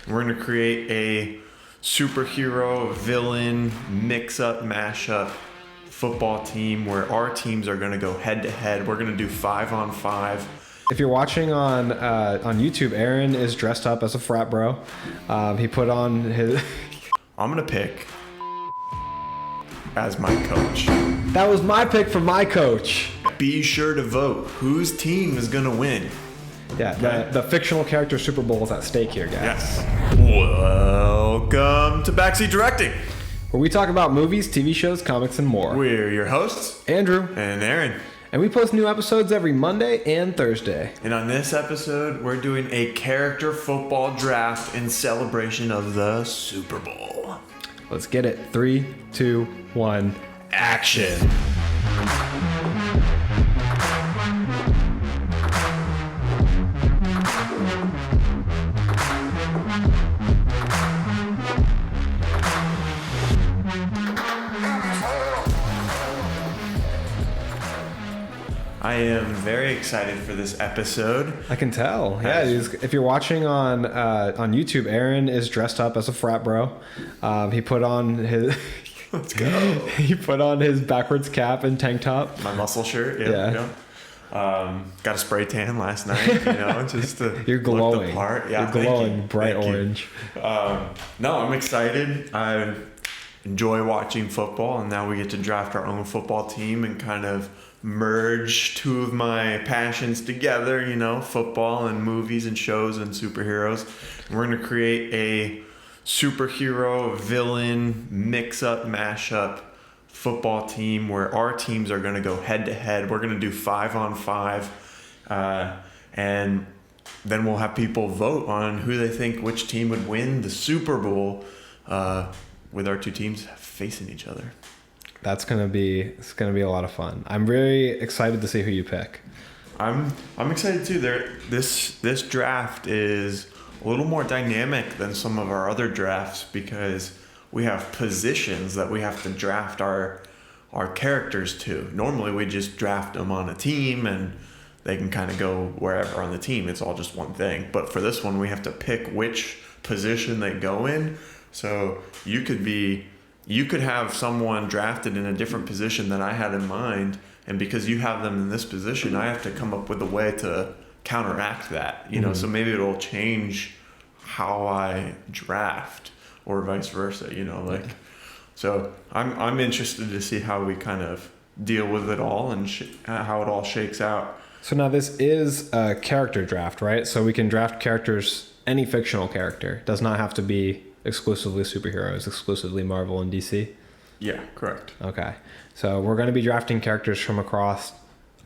We're going to create a superhero, villain, mix-up, mash-up football team where our teams are going to go head-to-head. We're going to do 5-on-5. If you're watching on YouTube, Arron is dressed up as a frat bro. He put on his... I'm going to pick as my coach. That was my pick for my coach. Be sure to vote whose team is going to win. Yeah, okay. The fictional character Super Bowl is at stake here, guys. Yes. Welcome to Backseat Directing, where we talk about movies, TV shows, comics, and more. We're your hosts, Andrew and Aaron. And we post new episodes every Monday and Thursday. And on this episode, we're doing a character football draft in celebration of the Super Bowl. Let's get it. 3, 2, 1, action. I am very excited for this episode. I can tell. Yeah, if you're watching on YouTube, Arron is dressed up as a frat bro. He put on his Let's go. He put on his backwards cap and tank top. My muscle shirt. Yeah. Got a spray tan last night. Just to you're glowing. Look the part. Yeah, you're glowing bright orange. No, I'm excited. I enjoy watching football, and now we get to draft our own football team and kind of merge two of my passions together, football and movies and shows and superheroes. And we're going to create a superhero, villain, mix-up, mash-up football team where our teams are going to go head-to-head. We're going to do 5-on-5, and then we'll have people vote on who they think which team would win the Super Bowl with our two teams facing each other. It's gonna be a lot of fun. I'm very excited to see who you pick. I'm excited too. This draft is a little more dynamic than some of our other drafts because we have positions that we have to draft our characters to. Normally we just draft them on a team and they can kind of go wherever on the team. It's all just one thing. But for this one we have to pick which position they go in. So you could have someone drafted in a different position than I had in mind, and because you have them in this position, I have to come up with a way to counteract that, so maybe it'll change how I draft or vice versa, so I'm interested to see how we kind of deal with it all and how it all shakes out. So now this is a character draft, right? So we can draft characters, any fictional character. Does not have to be exclusively superheroes, exclusively Marvel and DC? Yeah, correct. Okay. So we're going to be drafting characters from across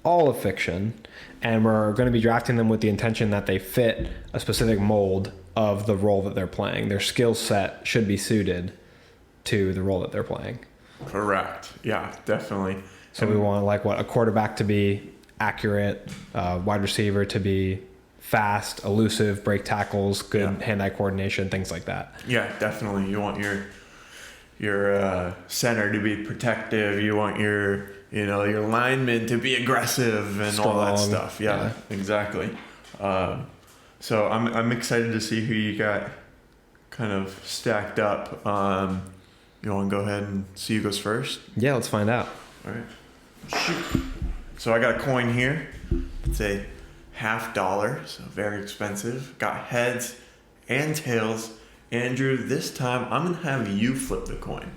all of fiction, and we're going to be drafting them with the intention that they fit a specific mold of the role that they're playing. Their skill set should be suited to the role that they're playing. Correct. Yeah, definitely. So we want a quarterback to be accurate, wide receiver to be fast, elusive, break tackles, good hand-eye coordination, things like that. Yeah, definitely. You want your center to be protective. You want your lineman to be aggressive and strong, all that stuff. Yeah. Exactly. So I'm excited to see who you got kind of stacked up. You want to go ahead and see who goes first? Yeah, let's find out. All right. Shoot. So I got a coin here. It's a $50, so very expensive. Got heads and tails. Andrew, this time I'm gonna have you flip the coin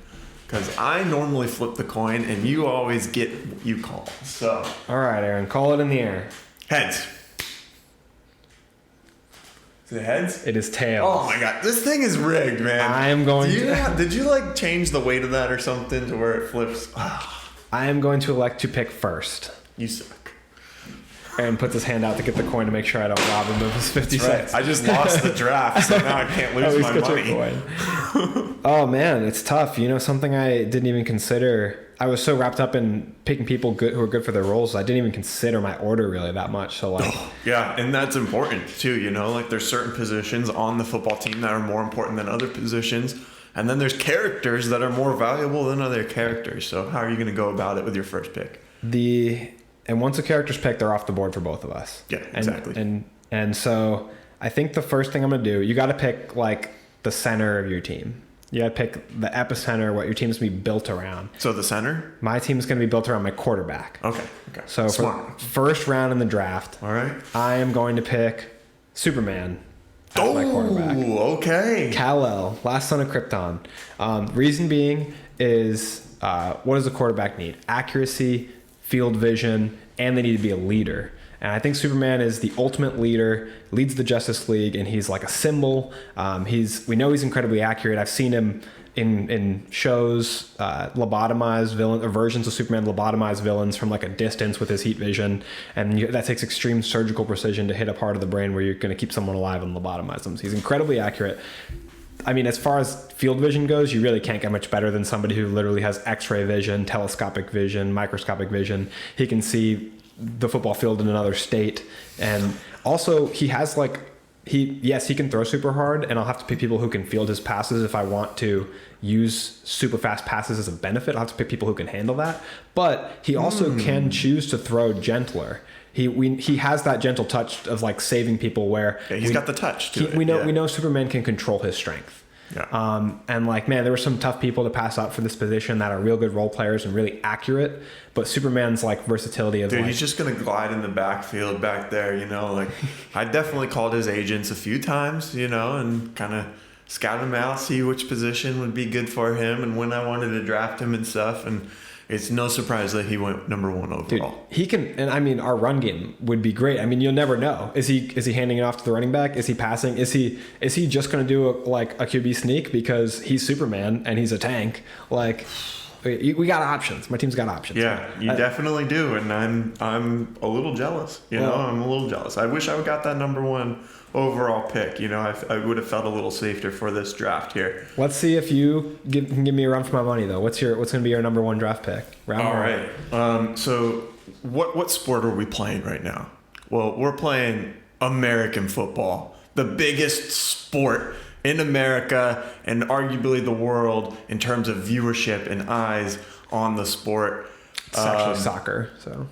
because I normally flip the coin and you always get what you call. So all right, Aaron, call it in the air. Heads. Is it heads? It is tails. Oh my god, this thing is rigged, man. I am going did you change the weight of that or something to where it flips? I am going to elect to pick first. You suck. Aaron puts his hand out to get the coin to make sure I don't rob him of his 50 cents. I just lost the draft, so now I can't lose my money. Oh man, it's tough. Something I didn't even consider. I was so wrapped up in picking people who are good for their roles, I didn't even consider my order really that much. So yeah, and that's important too. There's certain positions on the football team that are more important than other positions, and then there's characters that are more valuable than other characters. So how are you going to go about it with your first pick? And once a character's picked, they're off the board for both of us. Yeah, exactly. And so I think the first thing I'm going to do, you got to pick like the center of your team. You got to pick the epicenter, what your team's going to be built around. So the center? My team's going to be built around my quarterback. Okay. So for first round in the draft, all right, I am going to pick Superman as my quarterback. Oh, okay. Kal-El, last son of Krypton. Reason being is what does a quarterback need? Accuracy, field vision, and they need to be a leader. And I think Superman is the ultimate leader, leads the Justice League, and he's like a symbol. We know he's incredibly accurate. I've seen him in shows, lobotomized villain, or versions of Superman lobotomized villains from like a distance with his heat vision, and that takes extreme surgical precision to hit a part of the brain where you're going to keep someone alive and lobotomize them. So he's incredibly accurate. I mean, as far as field vision goes, you really can't get much better than somebody who literally has X-ray vision, telescopic vision, microscopic vision. He can see the football field in another state, and also he has like he can throw super hard, and I'll have to pick people who can field his passes if I want to use super fast passes as a benefit. I'll have to pick people who can handle that, but he also can choose to throw gentler. He has that gentle touch of like saving people where he's got the touch to it. We know Superman can control his strength. Yeah. And like, man, there were some tough people to pass up for this position that are real good role players and really accurate, but Superman's like versatility of he's just going to glide in the backfield back there, like I definitely called his agents a few times, and kind of scout him out, see which position would be good for him and when I wanted to draft him and stuff. And it's no surprise that he went number 1 overall. Dude, he can, and I mean, our run game would be great. I mean, you'll never know. Is he handing it off to the running back? Is he passing? Is he just going to do a QB sneak because he's Superman and he's a tank? Like, we got options. My team's got options. Yeah, you definitely do, and I'm a little jealous. I'm a little jealous. I wish I would got that number 1 overall pick. I would have felt a little safer for this draft here. Let's see if you can give me a run for my money though. What's going to be your number 1 draft pick? All right. So what sport are we playing right now? Well, we're playing American football, the biggest sport in America and arguably the world in terms of viewership and eyes on the sport. It's actually soccer. So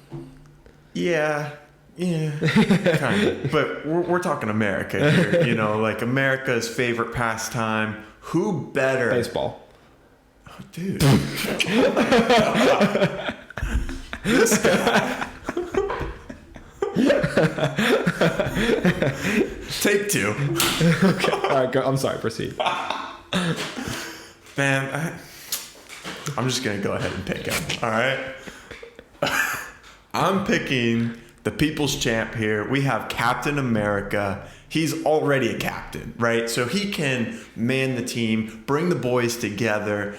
yeah. Kind of. But we're talking America here, like America's favorite pastime. Who better? Baseball. Oh, dude. This guy. Take 2. Okay. All right, go. I'm sorry, proceed. Man, I'm just going to go ahead and pick him. All right. I'm picking the people's champ here. We have Captain America. He's already a captain, right? So he can man the team, bring the boys together,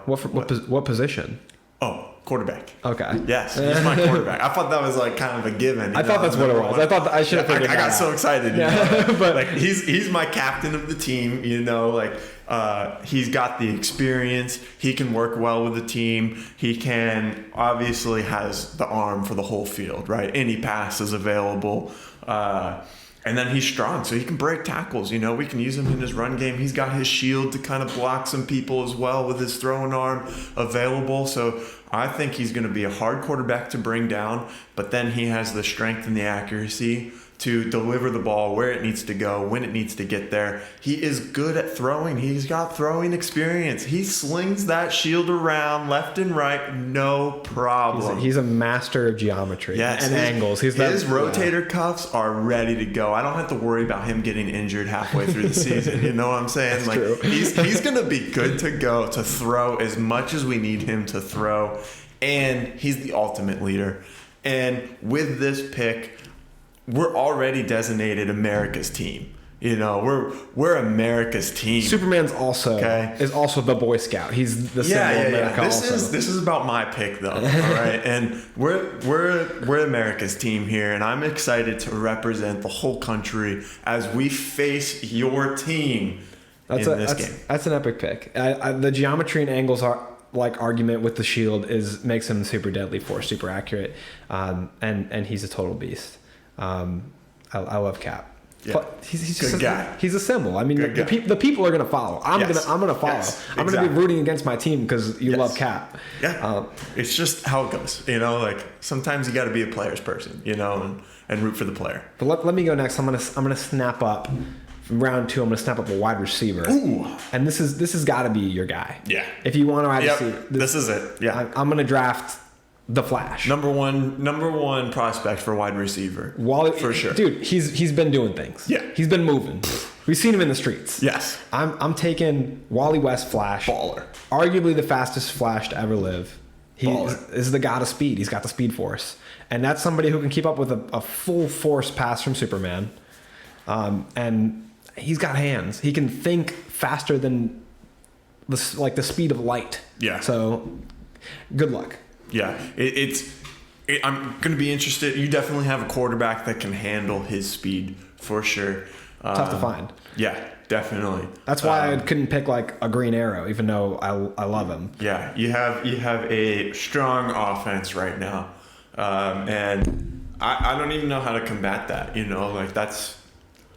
What position? Oh, quarterback. Okay. Yes, he's my quarterback. I thought that was like kind of a given. I thought that's what it was. I thought I should have figured I got so excited. But like he's my captain of the team. He's got the experience. He can work well with the team. He can obviously has the arm for the whole field, right? Any pass is available. And then he's strong, so he can break tackles. We can use him in his run game. He's got his shield to kind of block some people as well with his throwing arm available. So I think he's going to be a hard quarterback to bring down, but then he has the strength and the accuracy to deliver the ball where it needs to go, when it needs to get there. He is good at throwing. He's got throwing experience. He slings that shield around left and right, no problem. He's a master of geometry and angles. His rotator cuffs are ready to go. I don't have to worry about him getting injured halfway through the season. You know what I'm saying? That's true. He's going to be good to go to throw as much as we need him to throw, and he's the ultimate leader. And with this pick, we're already designated America's team. We're America's team. Superman's is also the Boy Scout. He's the symbol of America. This is about my pick though. All right, and we're America's team here, and I'm excited to represent the whole country as we face your team in this game. That's an epic pick. The geometry and angles are like argument with the shield makes him super deadly force, super accurate, and he's a total beast. I love Cap. Yeah. But he's Good just guy. he's a symbol. I mean, Good guy. the people are going to follow. I'm Yes. going to follow. Yes, I'm going to be rooting against my team because you Yes. love Cap. Yeah. It's just how it goes. Like sometimes you got to be a player's person, and root for the player. But let me go next. I'm gonna snap up from round 2. I'm gonna snap up a wide receiver. Ooh. And this has got to be your guy. Yeah. If you want a wide Yep. receiver, This is it. Yeah. I'm gonna draft the Flash. Number one prospect for wide receiver. Wally, for sure. Dude, he's been doing things. Yeah. He's been moving. We've seen him in the streets. Yes. I'm taking Wally West Flash. Baller. Arguably the fastest Flash to ever live. He is the god of speed. He's got the speed force. And that's somebody who can keep up with a full force pass from Superman. And he's got hands. He can think faster than the speed of light. Yeah. So good luck. Yeah. I'm going to be interested. You definitely have a quarterback that can handle his speed for sure. Tough to find. Yeah, definitely. That's why I couldn't pick like a Green Arrow, even though I love him. Yeah, you have a strong offense right now, and I don't even know how to combat that. That's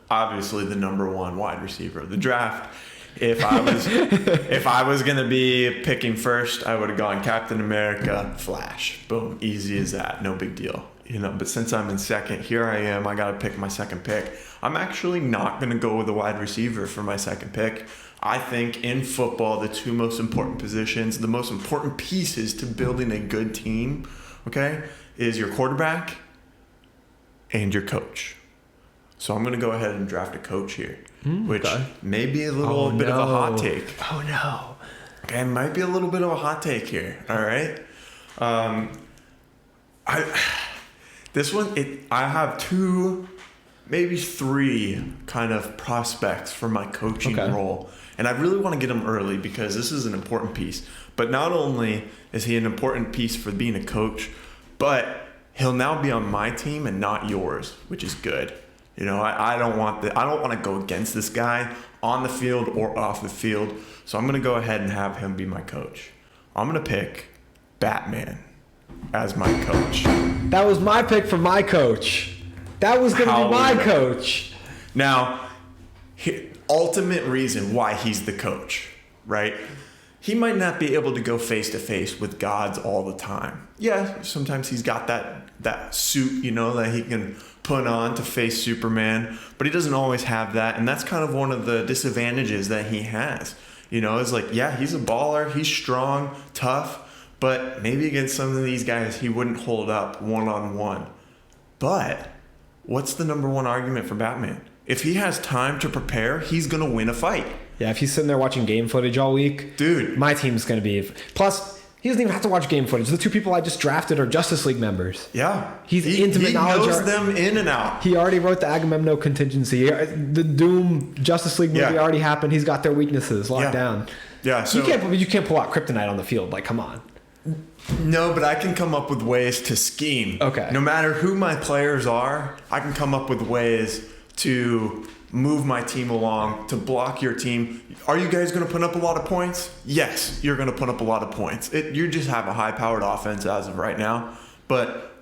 obviously the number one wide receiver of the draft. If I was gonna be picking first, I would have gone Captain America, Flash, boom, easy as that, no big deal. But since I'm in second, here I am. I got to pick my second pick. I'm actually not going to go with a wide receiver for my second pick. I think in football, the two most important positions, the most important pieces to building a good team, okay, is your quarterback and your coach. So I'm going to go ahead and draft a coach here, which may be a little bit of a hot take. Oh, no. Okay, might be a little bit of a hot take here, all right? I have 2, maybe 3 kind of prospects for my coaching role. And I really want to get him early because this is an important piece. But not only is he an important piece for being a coach, but he'll now be on my team and not yours, which is good. I don't want to go against this guy on the field or off the field. So I'm going to go ahead and have him be my coach. I'm going to pick Batman as my coach. That was my pick for my coach. That was going to be my coach. Now, ultimate reason why he's the coach, right? He might not be able to go face to face with gods all the time. Yeah, sometimes he's got that suit, that he can put on to face Superman, but he doesn't always have that, and that's kind of one of the disadvantages that he has. It's like, yeah, he's a baller, he's strong, tough, but maybe against some of these guys, he wouldn't hold up one-on-one. But what's the number one argument for Batman? If he has time to prepare, he's going to win a fight. Yeah, if he's sitting there watching game footage all week, dude, my team's going to be... Plus, he doesn't even have to watch game footage. The 2 people I just drafted are Justice League members. Yeah. He's intimate knowledge. He knows them in and out. He already wrote the Agamemnon contingency. The Doom Justice League movie already happened. He's got their weaknesses locked down. Yeah, so... You can't pull out Kryptonite on the field. Like, come on. No, but I can come up with ways to scheme. Okay. No matter who my players are, I can come up with ways to move my team along, to block your team. Are you guys going to put up a lot of points? Yes, you're going to put up a lot of points. You just have a high-powered offense as of right now. But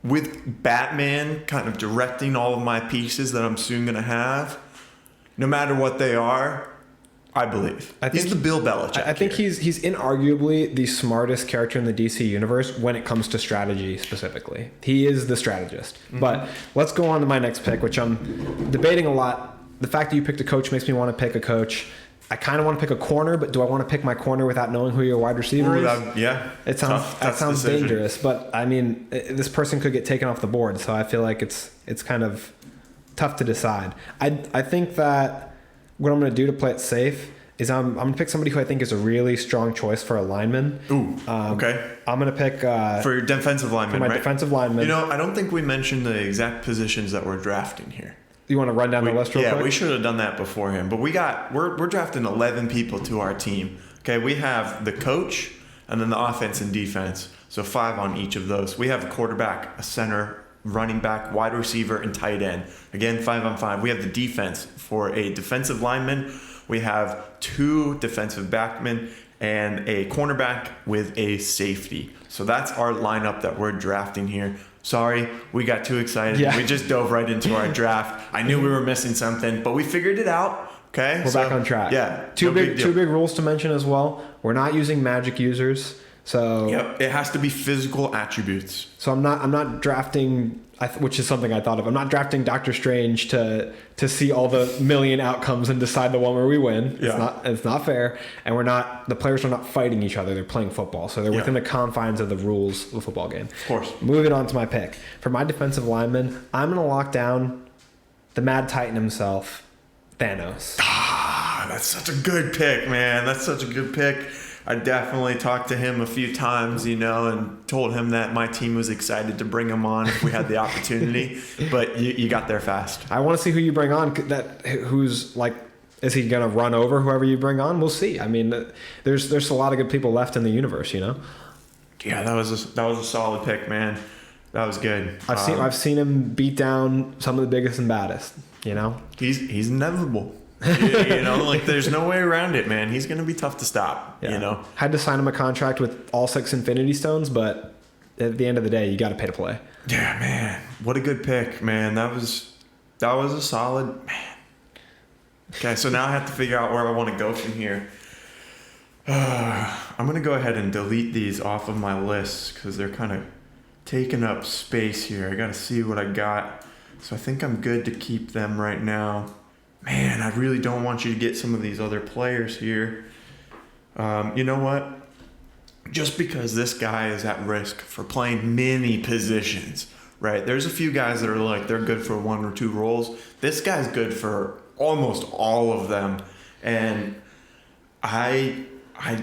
with Batman kind of directing all of my pieces that I'm soon going to have, no matter what they are, I believe. He's the Bill Belichick. I think he's inarguably the smartest character in the DC universe when it comes to strategy specifically. He is the strategist. Mm-hmm. But let's go on to my next pick, which I'm debating a lot. The fact that you picked a coach makes me want to pick a coach. I kind of want to pick a corner, but do I want to pick my corner without knowing who your wide receiver is? It sounds dangerous. But I mean, this person could get taken off the board, so I feel like it's kind of tough to decide. I think that what I'm going to do to play it safe is I'm going to pick somebody who I think is a really strong choice for a lineman. Ooh, okay. I'm going to pick... for your defensive lineman, right? Defensive lineman. I don't think we mentioned the exact positions that we're drafting here. You want to run down the list real quick? Yeah, we should have done that beforehand. But we're drafting 11 people to our team. Okay, we have the coach and then the offense and defense. So 5 on each of those. We have a quarterback, a center, running back, wide receiver, and tight end. Again, 5 on 5. We have the defense for a defensive lineman. We have 2 defensive backmen and a cornerback with a safety. So that's our lineup that we're drafting here. Sorry, we got too excited. Yeah. We just dove right into our draft. I knew we were missing something, but we figured it out. Okay, We're back on track. Yeah, two big rules to mention as well. We're not using magic users, so yep, it has to be physical attributes. So I'm not drafting, which is something I thought of. I'm not drafting Doctor Strange to see all the million outcomes and decide the one where we win. Yeah. It's not fair, and the players are not fighting each other. They're playing football, so they're within the confines of the rules of the football game. Of course. Moving on to my pick for my defensive lineman, I'm going to lock down the Mad Titan himself, Thanos. That's such a good pick, man. That's such a good pick. I definitely talked to him a few times, and told him that my team was excited to bring him on if we had the opportunity. But you got there fast. I want to see who you bring on. Who's like, is he going to run over whoever you bring on? We'll see. I mean, there's a lot of good people left in the universe, Yeah, that was a solid pick, man. That was good. I've seen him beat down some of the biggest and baddest. He's inevitable. Like there's no way around it, man. He's gonna be tough to stop. Had to sign him a contract with all 6 Infinity Stones, but at the end of the day, you got to pay to play. Yeah, man. What a good pick, man. That was a solid man. Okay, so now I have to figure out where I want to go from here. I'm gonna go ahead and delete these off of my list because they're kind of taking up space here. I gotta see what I got. So I think I'm good to keep them right now. Man, I really don't want you to get some of these other players here. You know what? Just because this guy is at risk for playing many positions, right? There's a few guys that are like, they're good for 1 or 2 roles. This guy's good for almost all of them. And I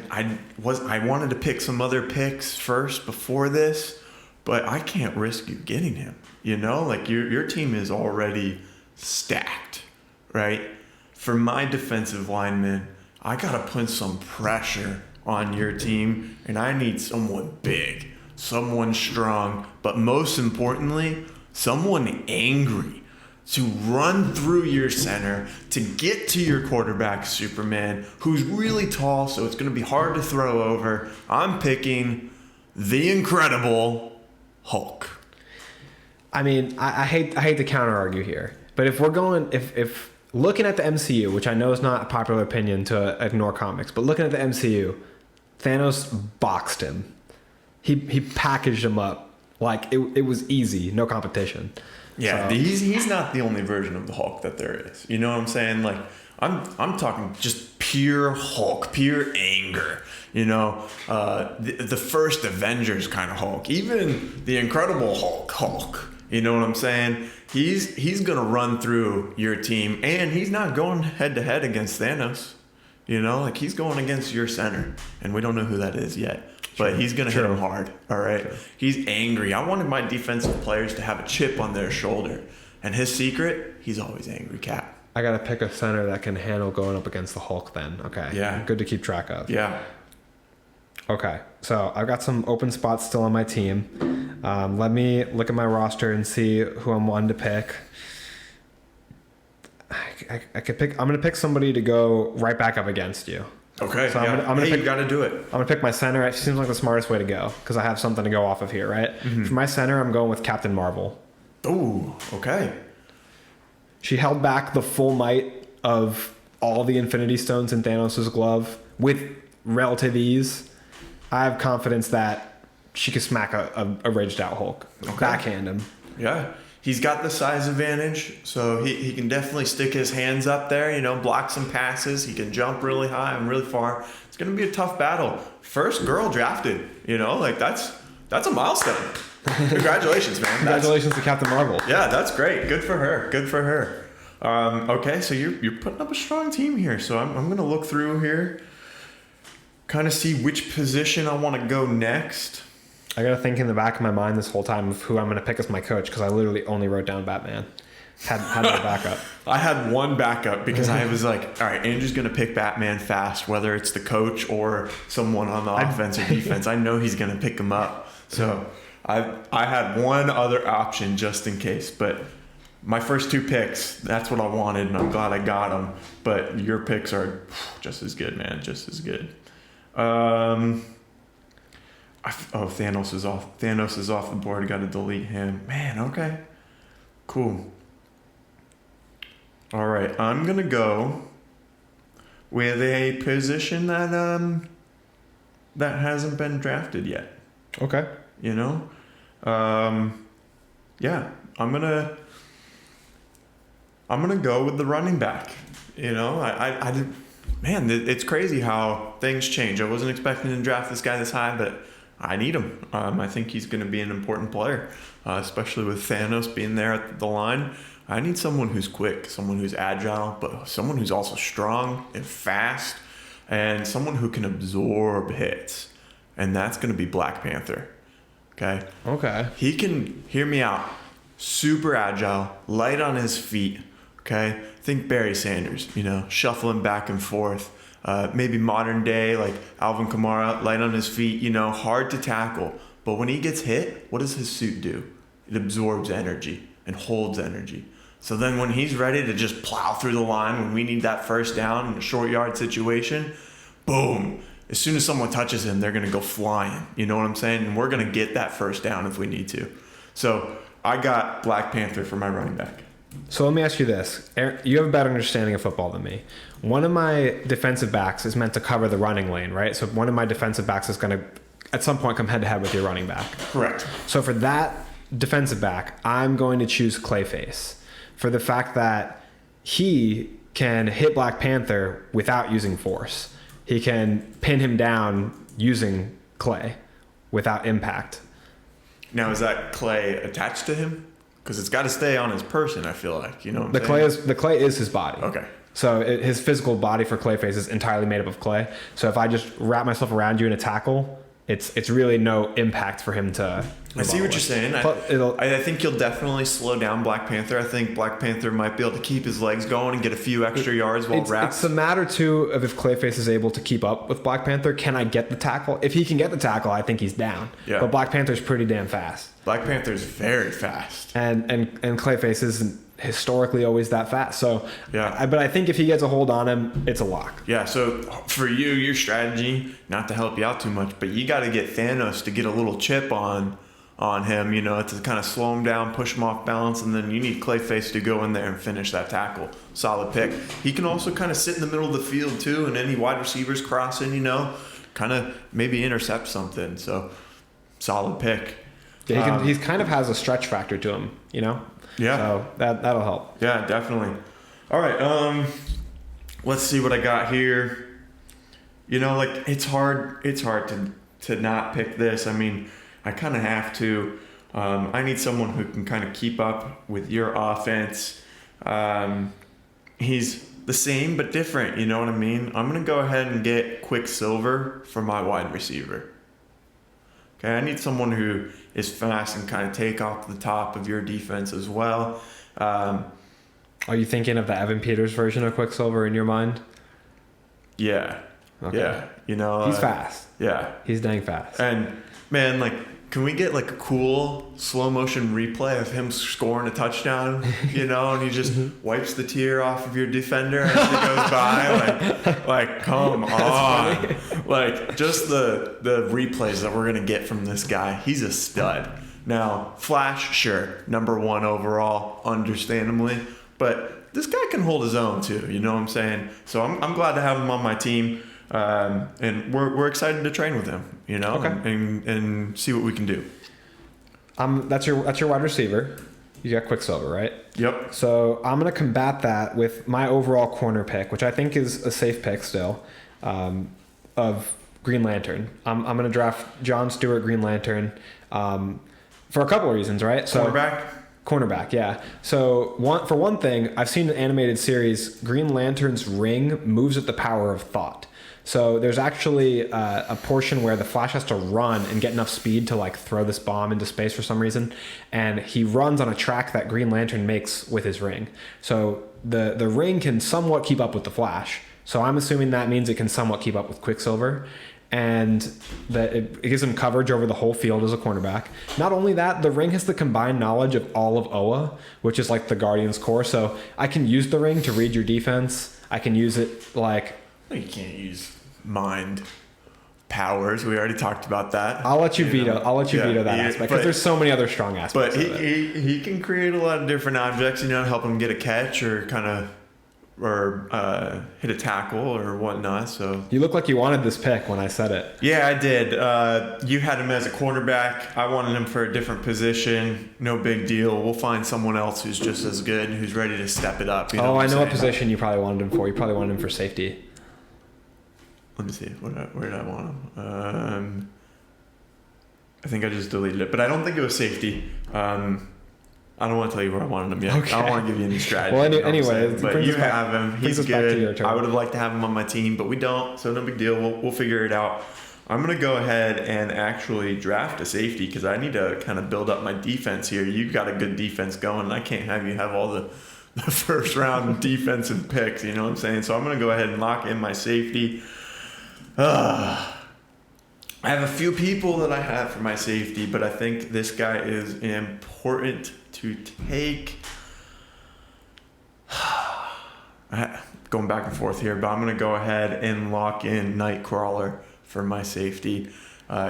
wanted to pick some other picks first before this, but I can't risk you getting him. Like your team is already stacked. Right? For my defensive lineman, I got to put some pressure on your team, and I need someone big, someone strong, but most importantly, someone angry to run through your center, to get to your quarterback, Superman, who's really tall, so it's going to be hard to throw over. I'm picking the Incredible Hulk. I mean, I hate to counter argue here, but if we're going, if looking at the MCU, which I know is not a popular opinion to ignore comics, but looking at the MCU, Thanos boxed him. He packaged him up like it was easy, no competition. Yeah, so. He's not the only version of the Hulk that there is. You know what I'm saying? Like I'm talking just pure Hulk, pure anger. The first Avengers kind of Hulk, even the Incredible Hulk. You know what I'm saying? He's gonna run through your team, and he's not going head to head against Thanos. Like he's going against your center, and we don't know who that is yet. But he's gonna hit him hard. All right. True. He's angry. I wanted my defensive players to have a chip on their shoulder, and his secret, he's always angry, Cap. I gotta pick a center that can handle going up against the Hulk. Then, okay. Yeah. Good to keep track of. Yeah. Okay, so I've got some open spots still on my team. Let me look at my roster and see who I'm wanting to pick. I could pick. I'm gonna pick somebody to go right back up against you. Okay. So I'm gonna pick, you got to do it. I'm gonna pick my center. It seems like the smartest way to go because I have something to go off of here, right? Mm-hmm. For my center, I'm going with Captain Marvel. Ooh, okay. She held back the full might of all the Infinity Stones in Thanos' glove with relative ease. I have confidence that she could smack a raged out Hulk. Okay. Backhand him. Yeah. He's got the size advantage, so he can definitely stick his hands up there, block some passes. He can jump really high and really far. It's going to be a tough battle. First girl drafted, that's a milestone. Congratulations, man. Congratulations to Captain Marvel. Yeah, that's great. Good for her. Good for her. Okay, so you're putting up a strong team here. So I'm going to look through here, kind of see which position I want to go next. I got to think in the back of my mind this whole time of who I'm going to pick as my coach because I literally only wrote down Batman. Had no backup. I had one backup because I was like, all right, Andrew's going to pick Batman fast, whether it's the coach or someone on the offense or defense. I know he's going to pick him up. So I had one other option just in case. But my first 2 picks, that's what I wanted, and I'm glad I got them. But your picks are just as good, man, just as good. Oh, Thanos is off. Thanos is off the board. Got to delete him. Man, okay. Cool. All right, I'm going to go with a position that hasn't been drafted yet. Okay. You know? Yeah, I'm going to go with the running back. You know, I did, man, it's crazy how things change. I wasn't expecting to draft this guy this high, but I need him. I think he's going to be an important player, especially with Thanos being there at the line. I need someone who's quick, someone who's agile, but someone who's also strong and fast, and someone who can absorb hits. And that's going to be Black Panther. Okay? Okay. He can, hear me out, super agile, light on his feet. Okay? Think Barry Sanders, you know, shuffling back and forth. Maybe modern day, like Alvin Kamara, light on his feet, you know, hard to tackle. But when he gets hit, what does his suit do? It absorbs energy and holds energy. So then when he's ready to just plow through the line, when we need that first down in a short yard situation, boom. As soon as someone touches him, they're going to go flying. You know what I'm saying? And we're going to get that first down if we need to. So I got Black Panther for my running back. So let me ask you this. Aaron, you have a better understanding of football than me. One of my defensive backs is meant to cover the running lane, right? So one of my defensive backs is going to, at some point, come head-to-head with your running back. Correct. So for that defensive back, I'm going to choose Clayface for the fact that he can hit Black Panther without using force. He can pin him down using clay without impact. Now, is that clay attached to him? Because it's got to stay on his person, I feel like. You know what I'm saying? The clay is his body. Okay. So his physical body for Clayface is entirely made up of clay. So if I just wrap myself around you in a tackle, it's really no impact for him to. I see what you're saying. I think you'll definitely slow down Black Panther. I think Black Panther might be able to keep his legs going and get a few extra yards while wrapped. It's a matter, too, of if Clayface is able to keep up with Black Panther. Can I get the tackle? If he can get the tackle, I think he's down. Yeah. But Black Panther's pretty damn fast. Black Panther's very fast. And Clayface isn't historically always that fast. So, yeah. But I think if he gets a hold on him, it's a lock. Yeah, so for you, your strategy, not to help you out too much, but you got to get Thanos to get a little chip on him, you know, to kind of slow him down, push him off balance, and then you need Clayface to go in there and finish that tackle. Solid pick. He can also kind of sit in the middle of the field, too, and any wide receivers crossing, you know, kind of maybe intercept something. So, solid pick. Yeah, he kind of has a stretch factor to him, you know? Yeah. So that'll help. Yeah, definitely. All right, let's see what I got here. You know, like, it's hard to not pick this. I mean, I kind of have to. I need someone who can kind of keep up with your offense. He's the same but different, you know what I mean? I'm going to go ahead and get Quicksilver for my wide receiver. Okay, I need someone who is fast and kind of take off the top of your defense as well. Are you thinking of the Evan Peters version of Quicksilver in your mind? Yeah. Okay. Yeah. You know, he's fast. Yeah. He's dang fast. And man, like, can we get like a cool slow motion replay of him scoring a touchdown, you know, and he just wipes the tear off of your defender as he goes by? Like come on. Like, just the replays that we're going to get from this guy. He's a stud. Now, Flash, sure, number 1 overall, understandably, but this guy can hold his own too, you know what I'm saying? So I'm glad to have him on my team. And we're excited to train with him, you know, okay. and see what we can do. That's your wide receiver. You got Quicksilver, right? Yep. So I'm going to combat that with my overall corner pick, which I think is a safe pick still, of Green Lantern. I'm going to draft John Stewart Green Lantern for a couple of reasons, right? So Cornerback, yeah. So for one thing, I've seen an animated series, Green Lantern's ring moves with the power of thought. So there's actually a portion where the Flash has to run and get enough speed to like throw this bomb into space for some reason, and he runs on a track that Green Lantern makes with his ring. So the ring can somewhat keep up with the Flash. So I'm assuming that means it can somewhat keep up with Quicksilver, and that it gives him coverage over the whole field as a cornerback. Not only that, the ring has the combined knowledge of all of Oa, which is like the Guardian's core. So I can use the ring to read your defense. I can use it like... You can't use mind powers. We already talked about that. I'll let you veto that aspect because there's so many other strong aspects. But of it. he can create a lot of different objects, to help him get a catch or hit a tackle or whatnot. So You look like you wanted this pick when I said it. yeah, I did. You had him as a cornerback. I wanted him for a different position. No big deal. We'll find someone else who's just as good, who's ready to step it up. I know what position you probably wanted him for. You probably wanted him for safety. Let me see. Where did I want him? I think I just deleted it, but I don't think it was safety. I don't want to tell you where I wanted him yet. Okay. I don't want to give you any strategy. Well, anyway, but you have him. He's good. I I would have liked to have him on my team, but we don't, so no big deal. We'll figure it out. I'm going to go ahead and actually draft a safety because I need to kind of build up my defense here. You've got a good defense going. I can't have you have all the first round defensive picks, you know what I'm saying? So I'm going to go ahead and lock in my safety. I have a few people that I have for my safety, but I think this guy is important to take. Going back and forth here, but I'm going to go ahead and lock in Nightcrawler for my safety.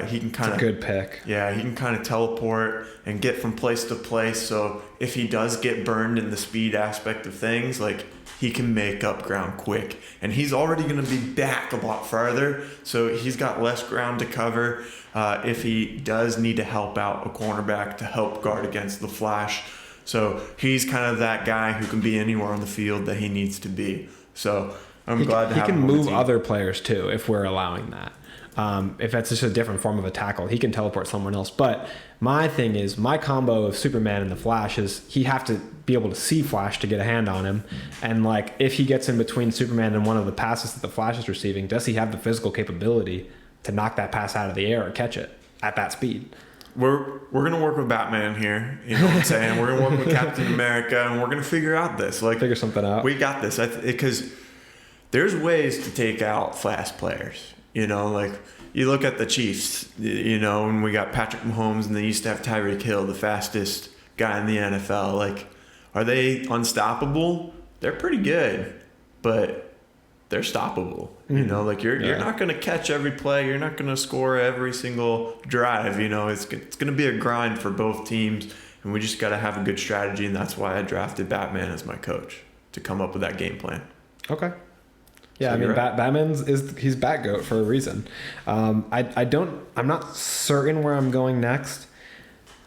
He can kind of good pick. Yeah, he can kind of teleport and get from place to place. So if he does get burned in the speed aspect of things, like he can make up ground quick. And he's already going to be back a lot farther, so he's got less ground to cover if he does need to help out a cornerback to help guard against the flash. So he's kind of that guy who can be anywhere on the field that he needs to be. So I'm glad to have him on the team. He can move other players too if we're allowing that. If that's just a different form of a tackle, he can teleport someone else. But my thing is, my combo of Superman and the Flash is he have to be able to see Flash to get a hand on him. And like, if he gets in between Superman and one of the passes that the Flash is receiving, does he have the physical capability to knock that pass out of the air or catch it at that speed? We're gonna work with Batman here. You know what I'm saying? We're gonna work with Captain America, and we're gonna figure out this. Like, figure something out. We got this because there's ways to take out fast players. Like you look at the Chiefs, and we got Patrick Mahomes, and they used to have Tyreek Hill, the fastest guy in the NFL. Like, are they unstoppable? They're pretty good, but they're stoppable. Like you're not going to catch every play. You're not going to score every single drive. It's going to be a grind for both teams, and we just got to have a good strategy, and that's why I drafted Batman as my coach to come up with that game plan. Okay. Yeah, So I mean, right. Batman's he's Batgoat for a reason. I'm not certain where I'm going next.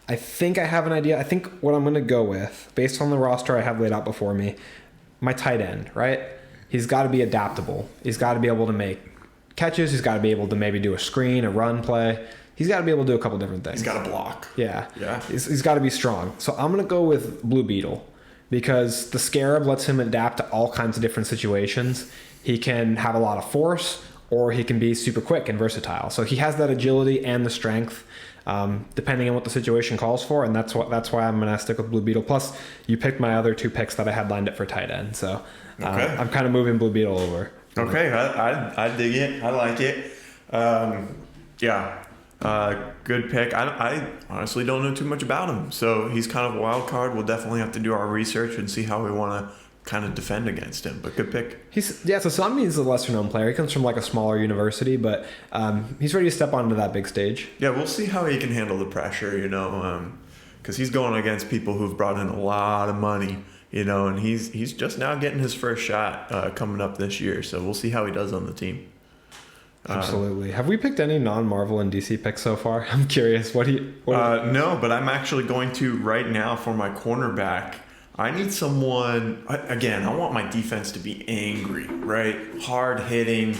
I think I have an idea. I think what I'm going to go with, based on the roster I have laid out before me, my tight end, right? He's got to be adaptable. He's got to be able to make catches. He's got to be able to maybe do a screen, a run play. He's got to be able to do a couple different things. He's got to block. Yeah. Yeah. He's got to be strong. So I'm going to go with Blue Beetle because the Scarab lets him adapt to all kinds of different situations. He can have a lot of force, or he can be super quick and versatile. So he has that agility and the strength, depending on what the situation calls for, and that's why I'm gonna stick with Blue Beetle. Plus, you picked my other two picks that I had lined up for tight end, so Okay. I'm kind of moving Blue Beetle over. Okay, I dig it. I like it. Good pick. I honestly don't know too much about him, so he's kind of a wild card. We'll definitely have to do our research and see how we want to kind of defend against him, but good pick. So some he's a lesser known player. He comes from like a smaller university, but he's ready to step onto that big stage. Yeah, we'll see how he can handle the pressure, because he's going against people who've brought in a lot of money, and he's just now getting his first shot coming up this year, so we'll see how he does on the team. Absolutely. Have we picked any non-Marvel and DC picks so far? I'm curious. No, but I'm actually going to right now for my cornerback. I need someone, again, I want my defense to be angry, right? Hard hitting.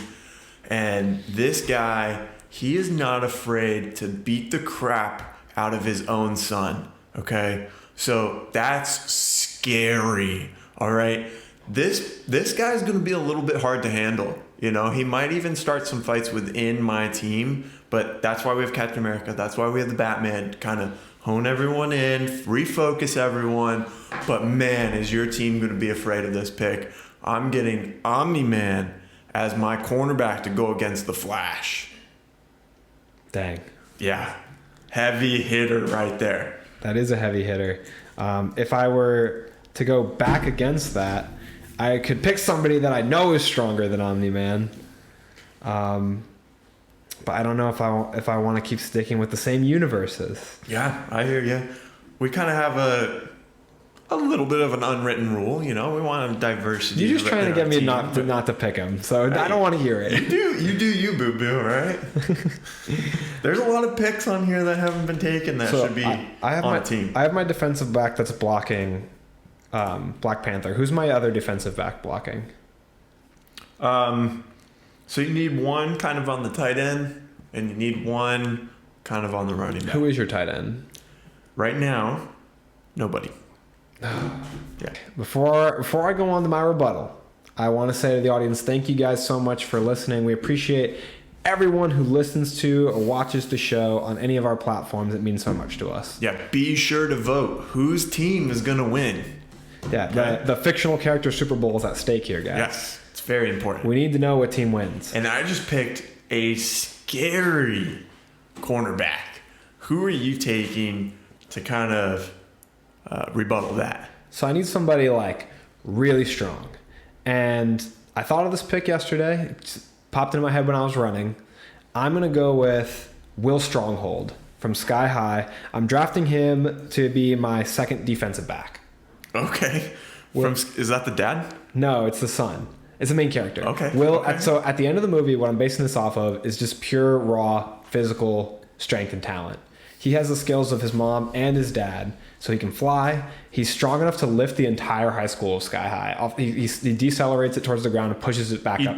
And this guy, he is not afraid to beat the crap out of his own son, okay? So that's scary, all right? This guy's going to be a little bit hard to handle. He might even start some fights within my team, but that's why we have Captain America. That's why we have the Batman to kind of hone everyone in, refocus everyone. But man, is your team going to be afraid of this pick? I'm getting Omni-Man as my cornerback to go against the Flash. Dang. Yeah. Heavy hitter right there. That is a heavy hitter. If I were to go back against that, I could pick somebody that I know is stronger than Omni-Man. but I don't know if I want to keep sticking with the same universes. Yeah, I hear you. We kind of have a little bit of an unwritten rule, you know. We want a diversity. You're just trying to get me team, not to pick him, so I don't want to hear it. You do you, boo boo, right? There's a lot of picks on here that haven't been taken that should be on a team. I have my defensive back that's blocking Black Panther. Who's my other defensive back blocking? So you need one kind of on the tight end, and you need one kind of on the running back. Who is your tight end? Right now, nobody. Yeah. Before I go on to my rebuttal, I want to say to the audience, thank you guys so much for listening. We appreciate everyone who listens to or watches the show on any of our platforms. It means so much to us. Yeah, be sure to vote. Whose team is going to win? Yeah, okay. The fictional character Super Bowl is at stake here, guys. Yes, it's very important. We need to know what team wins. And I just picked a scary cornerback. Who are you taking to kind of rebuttal that? So I need somebody like really strong. And I thought of this pick yesterday. It just popped into my head when I was running. I'm going to go with Will Stronghold from Sky High. I'm drafting him to be my second defensive back. Okay. Is that the dad? No, it's the son. It's the main character. Okay. So at the end of the movie, what I'm basing this off of is just pure, raw, physical strength and talent. He has the skills of his mom and his dad, so he can fly. He's strong enough to lift the entire high school of Sky High. He decelerates it towards the ground and pushes it back up.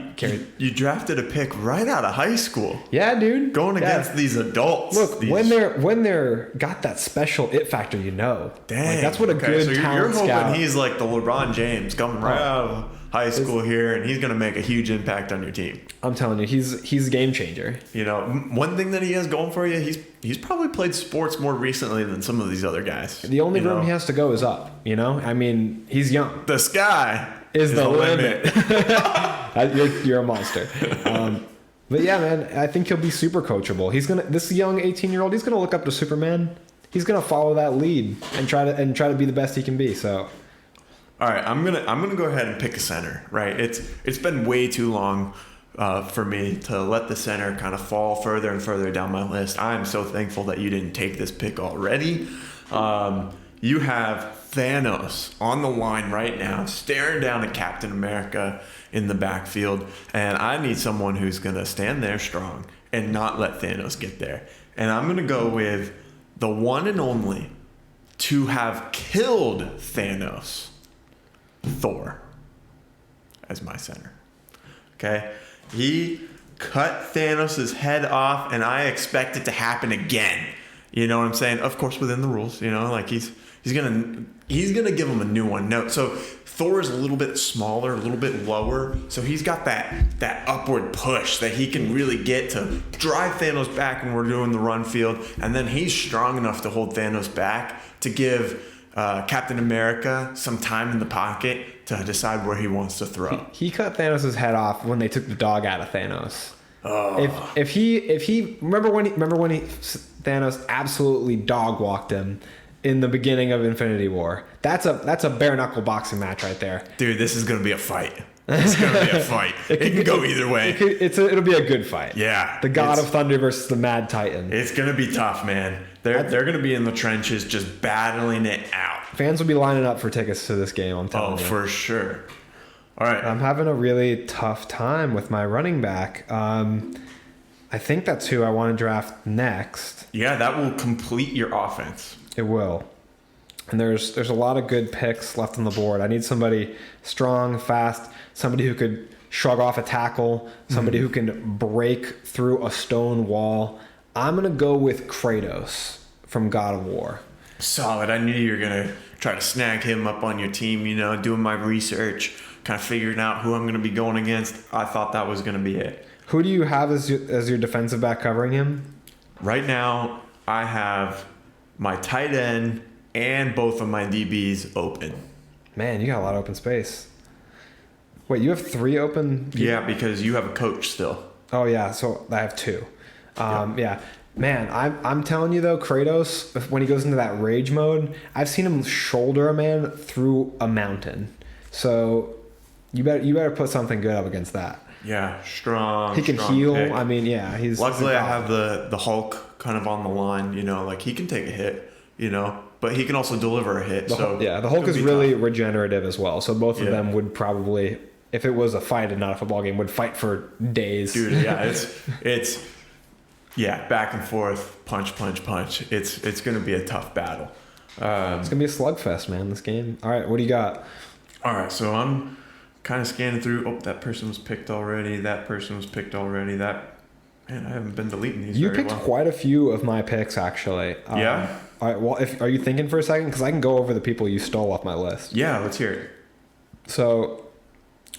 You drafted a pick right out of high school. Yeah, dude. Going against these adults. Look, when they're got that special it factor, you know. Dang. Like, that's what a good so talent you're scout. hoping he's like the LeBron James coming right out of high school here, and he's going to make a huge impact on your team. I'm telling you, he's a game changer. You know, one thing that he has going for you, he's probably played sports more recently than some of these other guys. The only room he has to go is up, you know? I mean, he's young. The sky is the limit. You're a monster. But yeah, man, I think he'll be super coachable. This young 18-year-old, he's gonna look up to Superman. He's gonna follow that lead and try to be the best he can be. So, all right, I'm gonna go ahead and pick a center. Right, it's been way too long for me to let the center kind of fall further and further down my list. I am so thankful that you didn't take this pick already. You have Thanos on the line right now, staring down at Captain America in the backfield, and I need someone who's going to stand there strong and not let Thanos get there. And I'm going to go with the one and only to have killed Thanos, Thor, as my center. Okay? He cut Thanos' head off, and I expect it to happen again. You know what I'm saying? Of course, within the rules. You know, like he's gonna give him a new one. No, so Thor is a little bit smaller, a little bit lower, so he's got that upward push that he can really get to drive Thanos back when we're doing the run field, and then he's strong enough to hold Thanos back to give Captain America some time in the pocket to decide where he wants to throw. He cut Thanos' head off when they took the dog out of Thanos. Oh. If he remember when Thanos absolutely dog walked him in the beginning of Infinity War. That's a bare knuckle boxing match right there. Dude, this is gonna be a fight. It's gonna be a fight. It can go either way. It'll be a good fight. Yeah. The God of Thunder versus the Mad Titan. It's gonna be tough, man. They're gonna be in the trenches just battling it out. Fans will be lining up for tickets to this game, I'm telling you. Oh, for sure. All right. I'm having a really tough time with my running back. I think that's who I want to draft next. Yeah, that will complete your offense. It will. And there's a lot of good picks left on the board. I need somebody strong, fast, somebody who could shrug off a tackle, somebody who can break through a stone wall. I'm going to go with Kratos from God of War. Solid. I knew you were going to try to snag him up on your team, you know, doing my research, kind of figuring out who I'm going to be going against. I thought that was going to be it. Who do you have as your defensive back covering him? Right now, I have my tight end and both of my DBs open. Man, you got a lot of open space. Wait, you have 3 open? Yeah, because you have a coach still. Oh, yeah, so I have 2. Yeah. Man, I'm telling you, though, Kratos, when he goes into that rage mode, I've seen him shoulder a man through a mountain. So you better put something good up against that. Yeah, strong. He can strong heal. pick. I mean, yeah, he's. Luckily, he's I have the Hulk kind of on the line. Like he can take a hit. But he can also deliver a hit. The Hulk is really tough. Regenerative as well. So both of them would probably, if it was a fight and not a football game, would fight for days. Dude, yeah, it's back and forth, punch. It's going to be a tough battle. It's going to be a slugfest, man, this game. All right, what do you got? All right, so I'm kind of scanning through. Oh, that person was picked already. That person was picked already. Man, I haven't been deleting these. You picked quite a few of my picks, actually. Yeah. All right. Well, are you thinking for a second? Because I can go over the people you stole off my list. Yeah, let's hear it. So,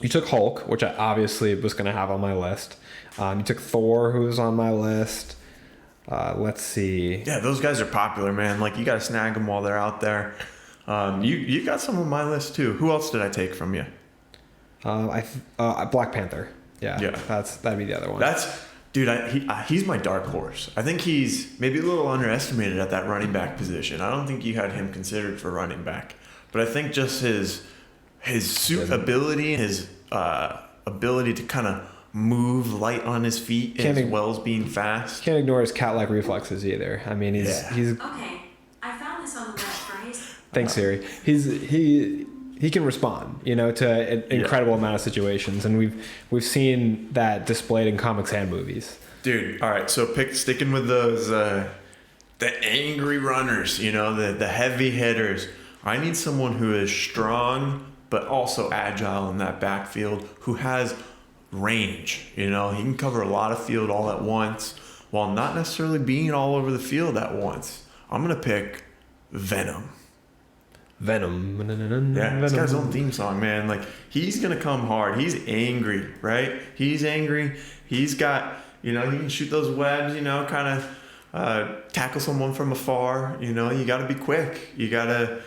you took Hulk, which I obviously was going to have on my list. You took Thor, who was on my list. Let's see. Yeah, those guys are popular, man. Like you got to snag them while they're out there. You got some on my list too. Who else did I take from you? Black Panther. Yeah. That'd be the other one. Dude, he's my dark horse. I think he's maybe a little underestimated at that running back position. I don't think you had him considered for running back, but I think just his suit ability, his ability to kind of move light on his feet as well as being fast. Can't ignore his cat-like reflexes either. I mean, he's Okay, I found this on the web, right? Thanks, Siri. He can respond, to an incredible amount of situations, and we've seen that displayed in comics and movies. Dude, all right. So sticking with those the angry runners, the heavy hitters. I need someone who is strong but also agile in that backfield, who has range. He can cover a lot of field all at once while not necessarily being all over the field at once. I'm gonna pick Venom. Yeah, it's got his own theme song, man. Like, he's gonna come hard. He's angry, right? He's angry. He's got, he can shoot those webs, kind of tackle someone from afar. You gotta be quick. You gotta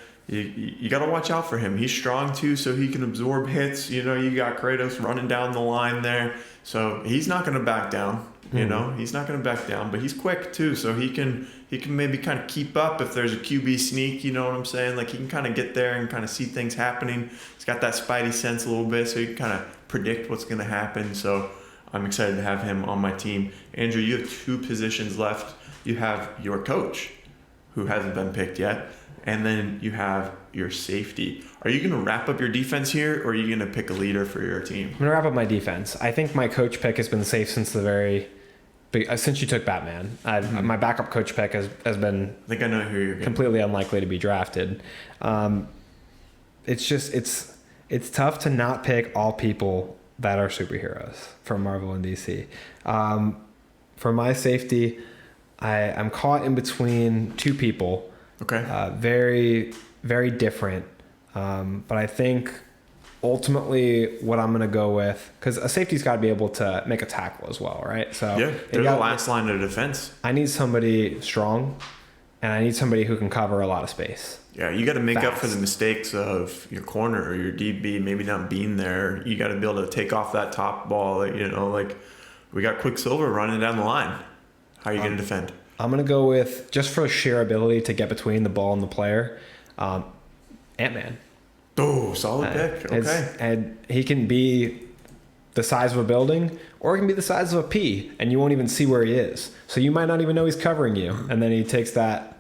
watch out for him. He's strong too, so he can absorb hits. You got Kratos running down the line there, so he's not gonna back down. He's not going to back down, but he's quick too, so he can maybe kind of keep up if there's a QB sneak. You know what I'm saying? Like, he can kind of get there and kind of see things happening. He's got that spidey sense a little bit, so he can kind of predict what's going to happen. So I'm excited to have him on my team. Andrew, you have 2 positions left. You have your coach, who hasn't been picked yet, and then you have your safety. Are you going to wrap up your defense here, or are you going to pick a leader for your team? I'm going to wrap up my defense. I think my coach pick has been safe since since you took Batman. My backup coach pick has been, I think I know who you're getting. Completely unlikely to be drafted. It's tough to not pick all people that are superheroes from Marvel and DC. For my safety, I'm caught in between 2 people. Okay. Very, very different. But I think ultimately what I'm going to go with, because a safety's got to be able to make a tackle as well, right? So yeah, they're the last line of defense. I need somebody strong, and I need somebody who can cover a lot of space. Yeah, you got to make up for the mistakes of your corner or your DB maybe not being there. You got to be able to take off that top ball. Like we got Quicksilver running down the line. How are you going to defend? I'm going to go with, just for sheer ability to get between the ball and the player, Ant-Man. Oh, solid pick. Okay. And he can be the size of a building, or he can be the size of a pea, and you won't even see where he is. So you might not even know he's covering you. And then he takes that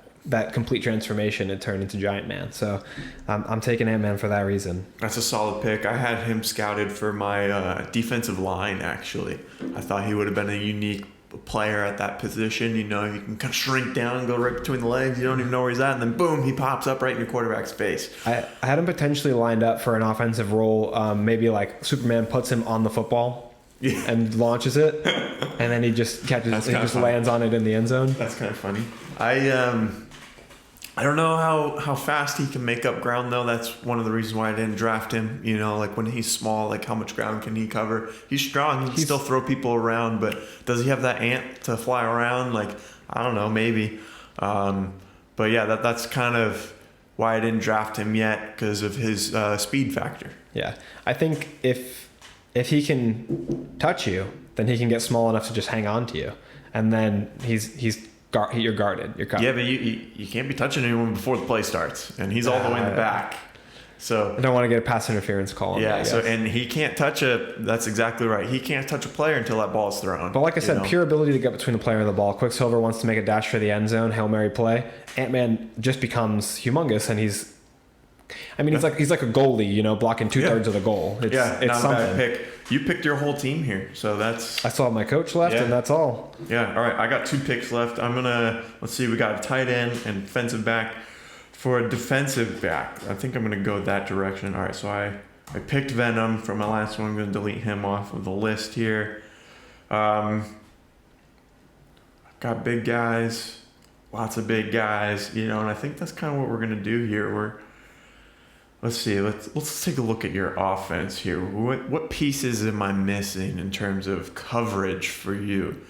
complete transformation and turn into Giant Man. So I'm taking Ant-Man for that reason. That's a solid pick. I had him scouted for my defensive line, actually. I thought he would have been a unique player at that position. He can kind of shrink down and go right between the legs. You don't even know where he's at, and then boom, he pops up right in your quarterback's face. I had him potentially lined up for an offensive role. Maybe like Superman puts him on the football and launches it, and then he just catches. He just lands on it in the end zone. That's kind of funny. I don't know how fast he can make up ground, though. That's one of the reasons why I didn't draft him. Like when he's small, like how much ground can he cover? He's strong. He can still throw people around, but does he have that ant to fly around? Like, I don't know, maybe. But yeah, that's kind of why I didn't draft him yet, because of his speed factor. Yeah, I think if he can touch you, then he can get small enough to just hang on to you, and then you're guarded. You're covered. Yeah, but you can't be touching anyone before the play starts, and he's all the way in the back. So I don't want to get a pass interference call on yeah, me, so and he can't touch that's exactly right. He can't touch a player until that ball's thrown. But like I said, pure ability to get between the player and the ball. Quicksilver wants to make a dash for the end zone, Hail Mary play. Ant-Man just becomes humongous, and he's like a goalie, blocking 2/3 of the goal. It's not something. a bad pick. You picked your whole team here, so that's. I still have my coach left, and that's all. Yeah, all right. I got 2 picks left. Let's see. We got a tight end and defensive back. For a defensive back, I think I'm gonna go that direction. All right, so I picked Venom from my last one. I'm gonna delete him off of the list here. I've got big guys, lots of big guys, and I think that's kind of what we're gonna do here. Let's see. Let's take a look at your offense here. What pieces am I missing in terms of coverage for you?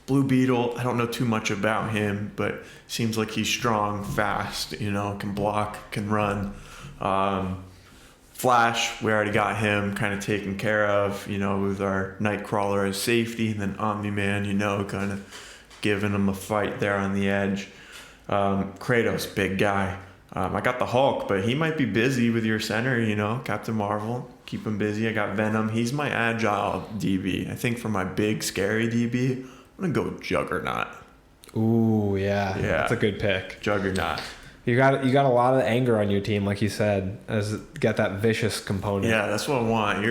Blue Beetle, I don't know too much about him, but seems like he's strong, fast, can block, can run. Flash, we already got him kind of taken care of, with our Nightcrawler as safety, and then Omni-Man, kind of giving him a fight there on the edge. Kratos, big guy. I got the Hulk, but he might be busy with your center, Captain Marvel. Keep him busy. I got Venom. He's my agile DB. I think for my big, scary DB, I'm going to go Juggernaut. Ooh, yeah. That's a good pick. Juggernaut. You got a lot of anger on your team, like you said, got that vicious component. Yeah, that's what I want.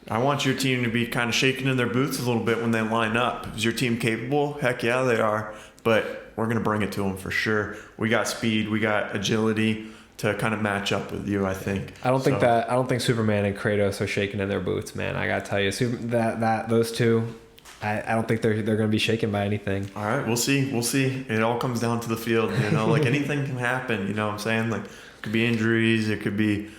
I want your team to be kind of shaking in their boots a little bit when they line up. Is your team capable? Heck yeah, they are. But we're going to bring it to them for sure. We got speed. We got agility to kind of match up with you, I think. I don't think Superman and Kratos are shaking in their boots, man. I got to tell you, those two, I don't think they're going to be shaken by anything. All right, we'll see. It all comes down to the field, like anything can happen, what I'm saying? Like, it could be injuries, it could be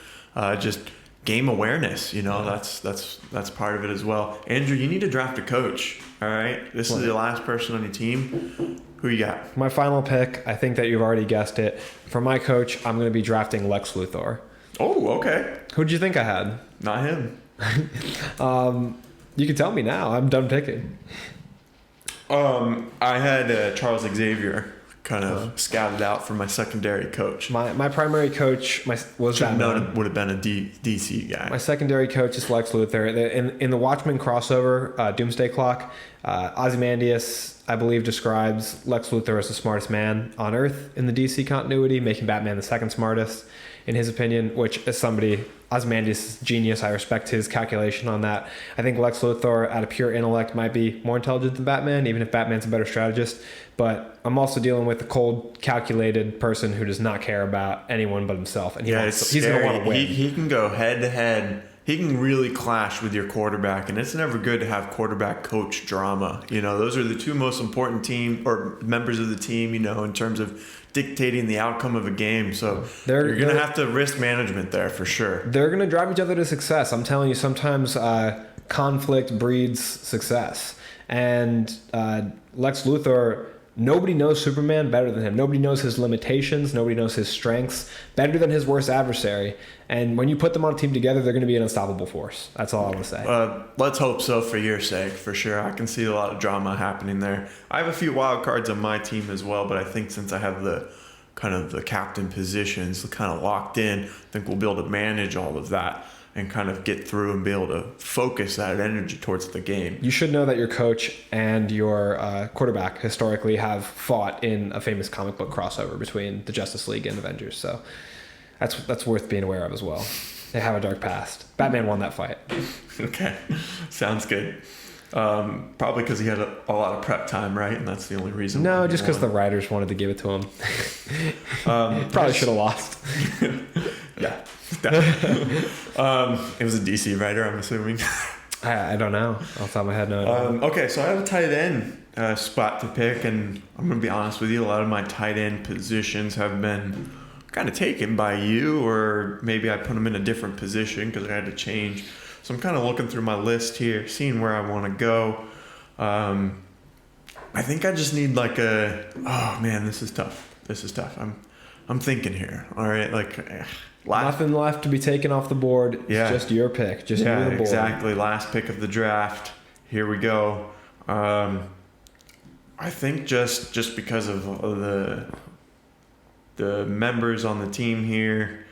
just game awareness, that's part of it as well. Andrew, you need to draft a coach, all right? This is the last person on your team. Who you got? My final pick, I think that you've already guessed it. For my coach, I'm going to be drafting Lex Luthor. Oh, okay. Who'd you think I had? Not him. You can tell me now. I'm done picking. I had Charles Xavier kind of scouted out for my secondary coach. My primary coach was Batman. Would have been a DC guy. My secondary coach is Lex Luthor. In the Watchmen crossover, Doomsday Clock, Ozymandias, I believe, describes Lex Luthor as the smartest man on Earth in the DC continuity, making Batman the second smartest, in his opinion, which is Ozymandias' genius. I respect his calculation on that. I think Lex Luthor, out of pure intellect, might be more intelligent than Batman, even if Batman's a better strategist. But I'm also dealing with a cold, calculated person who does not care about anyone but himself. And he's going to want to win. He can go head to head. He can really clash with your quarterback, and it's never good to have quarterback coach drama. Those are the two most important team or members of the team, in terms of dictating the outcome of a game. So you're going to have to risk management there for sure. They're going to drive each other to success. I'm telling you, sometimes conflict breeds success. And Lex Luthor, nobody knows Superman better than him. Nobody knows his limitations. Nobody knows his strengths better than his worst adversary. And when you put them on a team together, they're going to be an unstoppable force. That's all I want to say. Let's hope so for your sake, for sure. I can see a lot of drama happening there. I have a few wild cards on my team as well, but I think since I have the captain positions kind of locked in, I think we'll be able to manage all of that and kind of get through and be able to focus that energy towards the game. You should know that your coach and your quarterback historically have fought in a famous comic book crossover between the Justice League and Avengers. So that's worth being aware of as well. They have a dark past. Batman won that fight. Okay, sounds good. Probably because he had a lot of prep time, right? And that's the only reason. No, just because the writers wanted to give it to him. Probably should have lost. Yeah. It was a DC writer, I'm assuming. I don't know. Off the top of my head, no. Okay, so I have a tight end spot to pick, and I'm going to be honest with you. A lot of my tight end positions have been kind of taken by you, or maybe I put them in a different position because I had to change. So I'm kind of looking through my list here, seeing where I want to go. I think I just need oh man, this is tough. I'm thinking here. All right, nothing left to be taken off the board. It's just your pick. Just you and the board. Exactly. Last pick of the draft. Here we go. I think just because of the the members on the team here.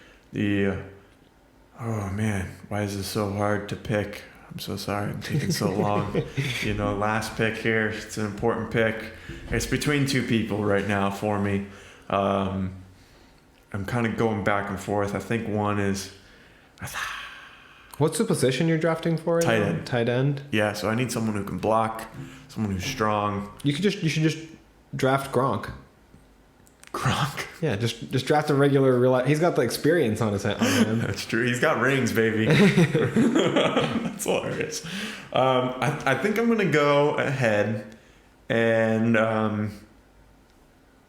Oh man, why is this so hard to pick? I'm so sorry, I'm taking so long. Last pick here, it's an important pick. It's between two people right now for me. I'm kind of going back and forth. I think one is... What's the position you're drafting for? Tight end. Tight end? Yeah, so I need someone who can block, someone who's strong. You should just draft Gronk. Gronk? Yeah, just draft a regular real life. He's got the experience on his hand. That's true. He's got rings, baby. That's hilarious. I think I'm going to go ahead and...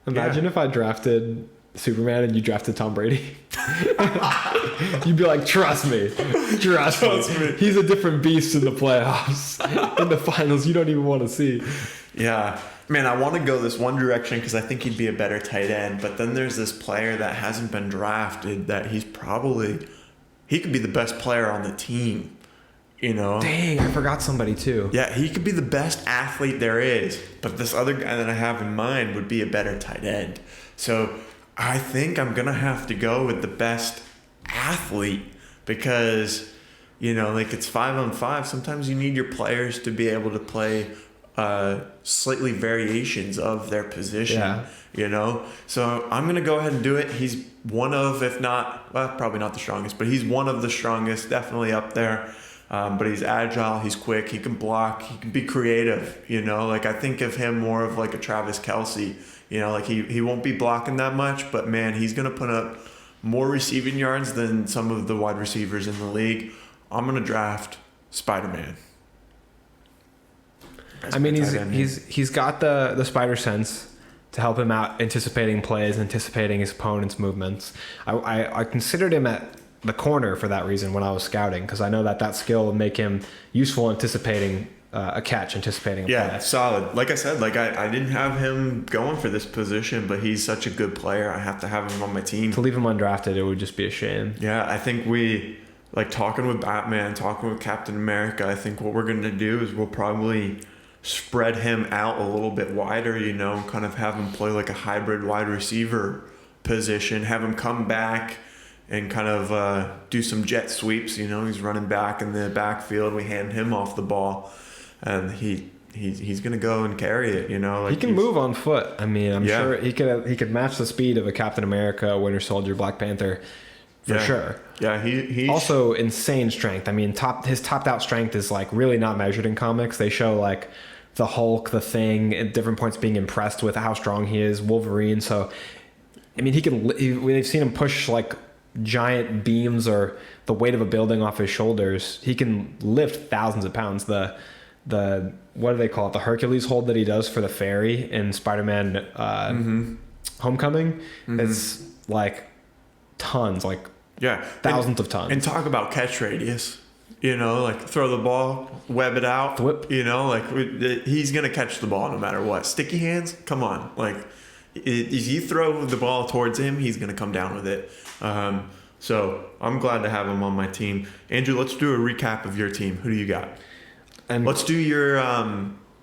Imagine if I drafted Superman and you drafted Tom Brady. You'd be like, trust me. He's a different beast in the playoffs. In the finals, you don't even want to see. Yeah. Man, I want to go this one direction because I think he'd be a better tight end. But then there's this player that hasn't been drafted that he could be the best player on the team. Dang, I forgot somebody too. Yeah, he could be the best athlete there is. But this other guy that I have in mind would be a better tight end. So I think I'm going to have to go with the best athlete because, it's 5-on-5. Sometimes you need your players to be able to play slightly variations of their position, So I'm going to go ahead and do it. He's one of, if not, well, probably not the strongest, but he's one of the strongest, definitely up there. But he's agile, he's quick, he can block, he can be creative, I think of him more of like a Travis Kelce, he won't be blocking that much, but man, he's going to put up more receiving yards than some of the wide receivers in the league. I'm going to draft Spider-Man. He's got the spider sense to help him out, anticipating plays, anticipating his opponent's movements. I considered him at the corner for that reason when I was scouting, because I know that skill would make him useful anticipating a catch, anticipating a play. Yeah, solid. Like I said, I didn't have him going for this position, but he's such a good player. I have to have him on my team. To leave him undrafted, it would just be a shame. Yeah, I think talking with Batman, talking with Captain America, I think what we're going to do is we'll probably spread him out a little bit wider, kind of have him play like a hybrid wide receiver position, have him come back and kind of do some jet sweeps. He's running back in the backfield. We hand him off the ball, and he's going to go and carry it. He can move on foot. I'm sure he could match the speed of a Captain America, Winter Soldier, Black Panther, for sure. Yeah, he also insane strength. His topped out strength is really not measured in comics. They show the Hulk, the Thing, at different points being impressed with how strong he is. Wolverine. So, he can. We've seen him push giant beams or the weight of a building off his shoulders. He can lift thousands of pounds. The what do they call it? The Hercules hold that he does for the ferry in Spider-Man Homecoming. Mm-hmm. It's tons, thousands of tons. And talk about catch radius. Throw the ball, web it out. Whip. He's gonna catch the ball no matter what. Sticky hands, come on. If you throw the ball towards him, he's going to come down with it. So I'm glad to have him on my team. Andrew, let's do a recap of your team. Who do you got? And let's do your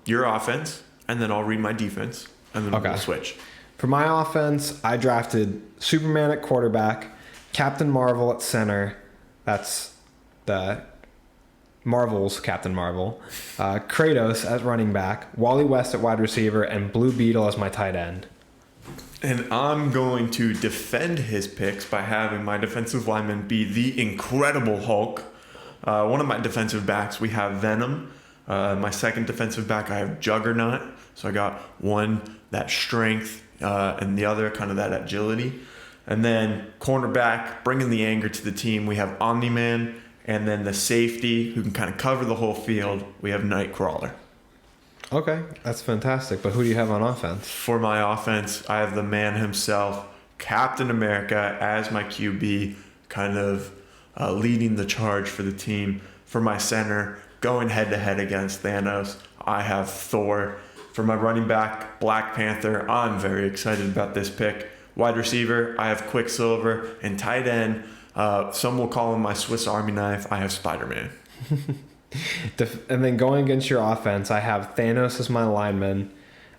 offense, and then I'll read my defense, and then we'll switch. For my offense, I drafted Superman at quarterback, Captain Marvel at center. That's the Marvel's Captain Marvel. Kratos at running back, Wally West at wide receiver, and Blue Beetle as my tight end. And I'm going to defend his picks by having my defensive lineman be the Incredible Hulk. One of my defensive backs, we have Venom. My second defensive back, I have Juggernaut. So I got one, that strength, and the other, kind of that agility. And then cornerback, bringing the anger to the team, we have Omni-Man. And then the safety, who can kind of cover the whole field, we have Nightcrawler. Okay, that's fantastic. But who do you have on offense? For my offense, I have the man himself, Captain America, as my QB, kind of leading the charge for the team. For my center, going head-to-head against Thanos, I have Thor. For my running back, Black Panther, I'm very excited about this pick. Wide receiver, I have Quicksilver. And tight end, some will call him my Swiss Army knife, I have Spider-Man. And then going against your offense, I have Thanos as my lineman.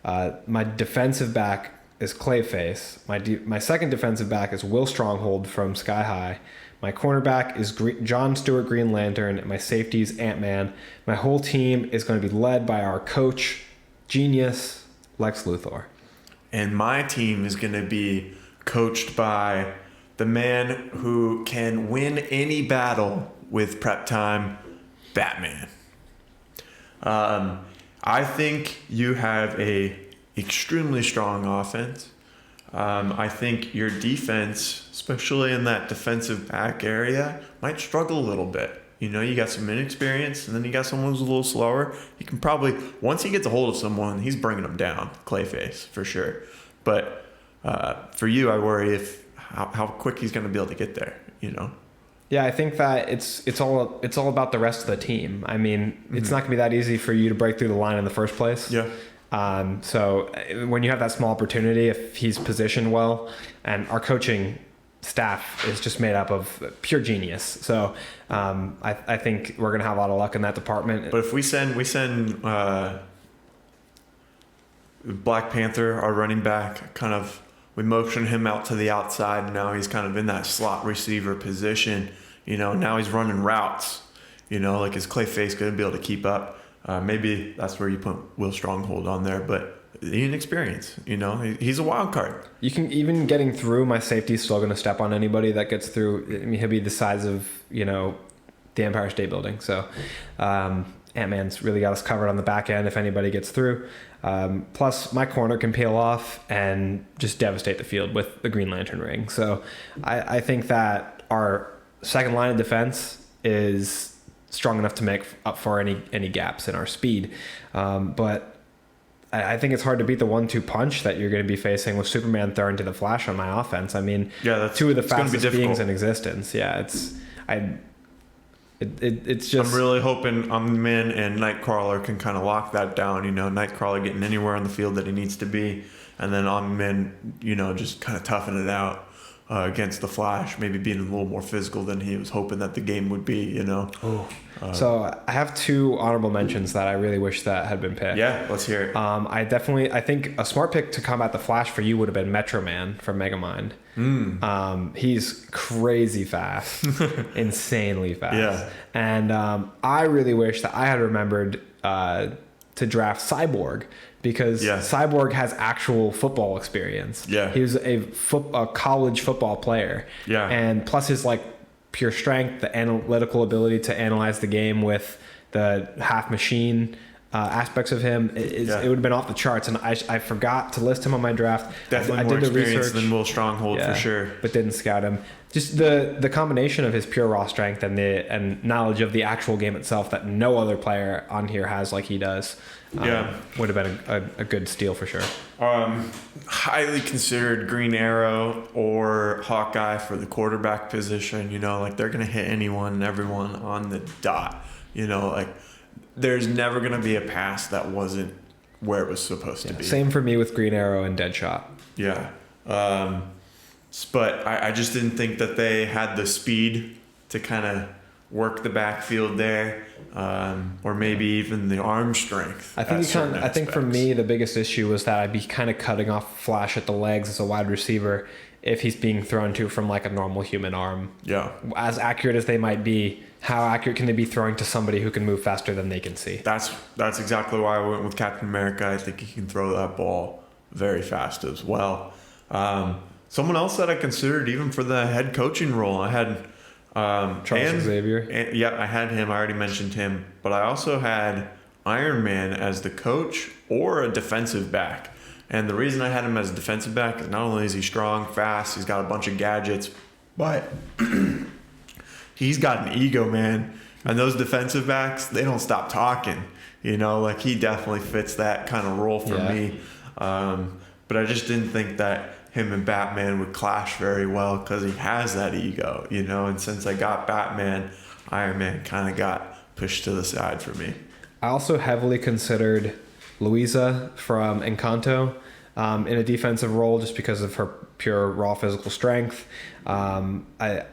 My defensive back, is Clayface. My second defensive back is Will Stronghold from Sky High. My cornerback is John Stewart Green Lantern. My safety is Ant-Man. My whole team is going to be led by our coach, genius, Lex Luthor. And my team is going to be coached by the man who can win any battle with prep time, Batman. I think you have a extremely strong offense. I think your defense, especially in that defensive back area, might struggle a little bit. You know, you got some inexperience, and then you got someone who's a little slower. You can probably, once he gets a hold of someone, he's bringing them down, Clayface, for sure. But for you, I worry how quick he's going to be able to get there, you know? Yeah, I think that it's all about the rest of the team. I mean, it's not going to be that easy for you to break through the line in the first place. Yeah. So when you have that small opportunity, if he's positioned well, and our coaching staff is just made up of pure genius. So I think we're going to have a lot of luck in that department. But if we send Black Panther, our running back, we motion him out to the outside, and now he's kind of in that slot receiver position. You know, now he's running routes. You know, like, is Clayface going to be able to keep up? Maybe that's where you put Will Stronghold on there, but inexperience, you know, he's a wild card. You can, even getting through, my safety's still going to step on anybody that gets through. I mean, he'll be the size of, you know, the Empire State Building. So Ant-Man's really got us covered on the back end if anybody gets through. Plus, my corner can peel off and just devastate the field with the Green Lantern ring. So I think that our second line of defense is strong enough to make up for any gaps in our speed. But I think it's hard to beat the 1-2 punch that you're going to be facing with Superman throwing to the Flash on my offense. I mean, that's two of the fastest beings in existence. Yeah, it's just. I'm really hoping Omni-Man and Nightcrawler can kind of lock that down. You know, Nightcrawler getting anywhere on the field that he needs to be, and then Omni-Man, you know, just kind of toughen it out against the Flash, maybe being a little more physical than he was hoping that the game would be. You know. So I have two honorable mentions that I really wish that had been picked. Yeah, let's hear it. I think a smart pick to combat the Flash for you would have been Metro Man from Megamind. He's crazy fast, insanely fast. Yeah. And I really wish that I had remembered to draft Cyborg, because Cyborg has actual football experience. Yeah. He was a college football player. Yeah. And plus his pure strength, the analytical ability to analyze the game with the half machine aspects of him, it would have been off the charts. And I forgot to list him on my draft. Definitely more experience than Will Stronghold, for sure. But didn't scout him. Just the combination of his pure raw strength and knowledge of the actual game itself that no other player on here has like he does. Would have been a good steal for sure. Highly considered Green Arrow or Hawkeye for the quarterback position. You know, they're going to hit anyone and everyone on the dot. You know, there's never going to be a pass that wasn't where it was supposed to be. Same for me with Green Arrow and Deadshot. Yeah. But I just didn't think that they had the speed to kind of work the backfield there, or maybe even the arm strength. I think for me the biggest issue was that I'd be kind of cutting off Flash at the legs as a wide receiver if he's being thrown to from a normal human arm. Yeah. As accurate as they might be, how accurate can they be throwing to somebody who can move faster than they can see? That's exactly why I went with Captain America. I think he can throw that ball very fast as well. Someone else that I considered even for the head coaching role, I had Charles Xavier. I had him. I already mentioned him. But I also had Iron Man as the coach or a defensive back. And the reason I had him as a defensive back is not only is he strong, fast, he's got a bunch of gadgets, but he's got an ego, man. And those defensive backs, they don't stop talking. You know, he definitely fits that kind of role for me. But I just didn't think that him and Batman would clash very well because he has that ego, you know. And since I got Batman, Iron Man kind of got pushed to the side for me. I also heavily considered Louisa from Encanto in a defensive role just because of her pure raw physical strength. I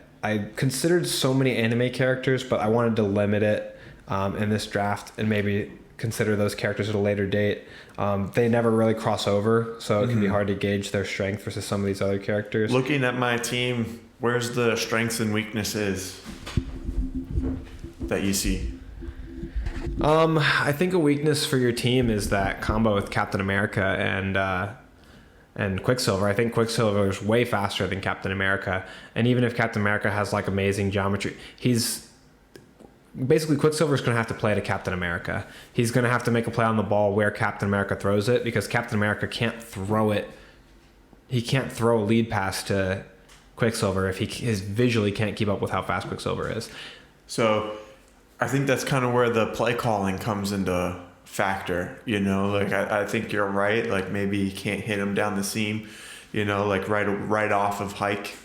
considered so many anime characters, but I wanted to limit it in this draft and maybe consider those characters at a later date. They never really cross over, so it can be hard to gauge their strength versus some of these other characters. Looking at my team, where's the strengths and weaknesses that you see? I think a weakness for your team is that combo with Captain America and Quicksilver. I think Quicksilver is way faster than Captain America, and even if Captain America has like amazing geometry, Quicksilver's going to have to play to Captain America. He's going to have to make a play on the ball where Captain America throws it, because Captain America can't throw it. He can't throw a lead pass to Quicksilver if his visually can't keep up with how fast Quicksilver is. So I think that's kind of where the play calling comes into factor, like I think you're right. Like maybe you can't hit him down the seam, like right off of hike,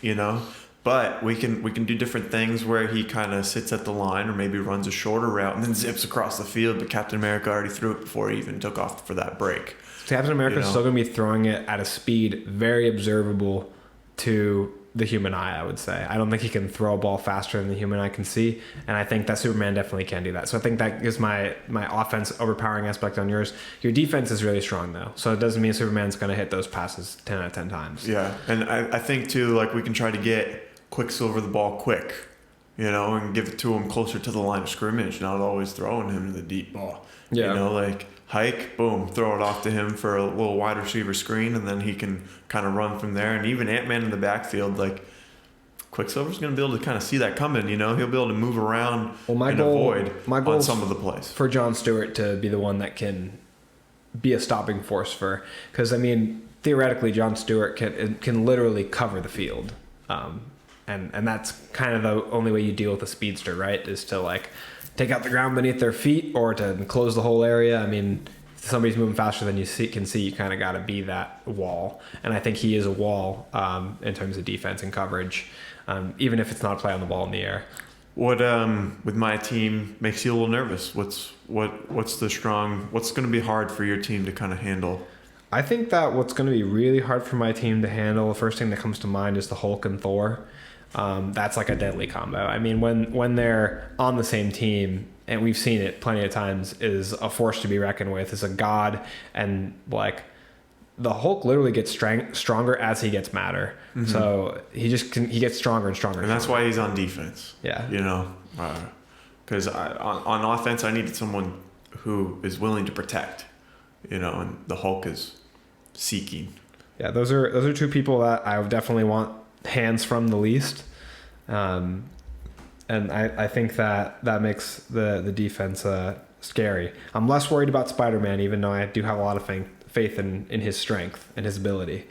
but we can do different things where he kind of sits at the line or maybe runs a shorter route and then zips across the field. But Captain America already threw it before he even took off for that break. Captain America is still going to be throwing it at a speed very observable to the human eye, I would say. I don't think he can throw a ball faster than the human eye can see, and I think that Superman definitely can do that. So I think that gives my offense overpowering aspect on yours. Your defense is really strong, though, so it doesn't mean Superman's going to hit those passes 10 out of 10 times. Yeah, and I think, too, like we can try to get Quicksilver the ball quick, and give it to him closer to the line of scrimmage, not always throwing him the deep ball. Yeah. Like hike, boom, throw it off to him for a little wide receiver screen, and then he can kind of run from there. And even Ant-Man in the backfield, like Quicksilver's going to be able to kind of see that coming. He'll be able to move around avoid on some of the plays. For Jon Stewart to be the one that can be a stopping force because theoretically Jon Stewart can literally cover the field, and that's kind of the only way you deal with a speedster, right? Is to like take out the ground beneath their feet or to close the whole area. If somebody's moving faster than you can see, you kind of got to be that wall. And I think he is a wall in terms of defense and coverage, even if it's not a play on the ball in the air. What with my team makes you a little nervous? What's going to be hard for your team to kind of handle? I think that what's going to be really hard for my team to handle, the first thing that comes to mind is the Hulk and Thor. That's like a deadly combo. When they're on the same team, and we've seen it plenty of times, is a force to be reckoned with, is a god, and like the Hulk literally gets stronger as he gets madder. Mm-hmm. So he gets stronger and stronger. And that's why he's on defense. Yeah. Because on offense, I needed someone who is willing to protect, and the Hulk is seeking. Yeah, those are two people that I would definitely want hands from the least, and I think that makes the defense scary. I'm less worried about Spider-Man, even though I do have a lot of faith in his strength and his ability.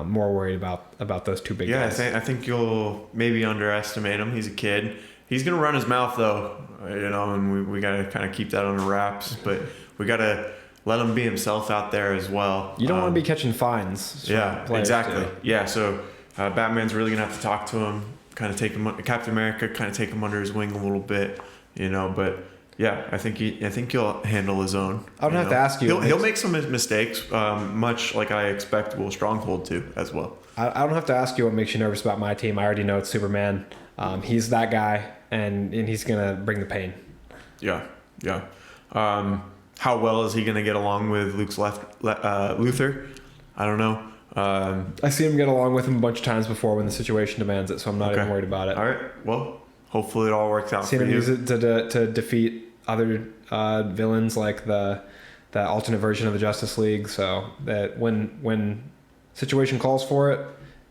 More worried about those two big guys. I think you'll maybe underestimate him. He's a kid. He's gonna run his mouth though, and we gotta kind of keep that under wraps. But we gotta let him be himself out there as well. You don't want to be catching fines. Yeah, exactly. Too. Yeah, so Batman's really gonna have to talk to him, kind of take him. Captain America kind of take him under his wing a little bit, But yeah, I think he'll handle his own. I don't have to ask you. He'll make some mistakes, much like I expect Will Stronghold to as well. I don't have to ask you what makes you nervous about my team. I already know it's Superman. He's that guy, and he's gonna bring the pain. Yeah. How well is he gonna get along with Luther? I don't know. I see him get along with him a bunch of times before when the situation demands it, so I'm not even worried about it. All right. Well, hopefully it all works out for you. Seen him use it to defeat other villains like the alternate version of the Justice League, so that when situation calls for it,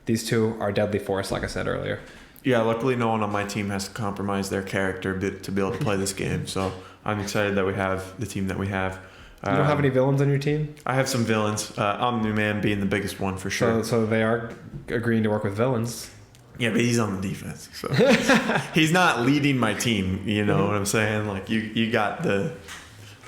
these two are deadly force, like I said earlier. Yeah, luckily no one on my team has to compromise their character to be able to play this game, so I'm excited that we have the team that we have. You don't have any villains on your team? I have some villains. Omni-Man being the biggest one for sure. So they are agreeing to work with villains. Yeah, but he's on the defense, so he's not leading my team. You know what I'm saying? Like you got the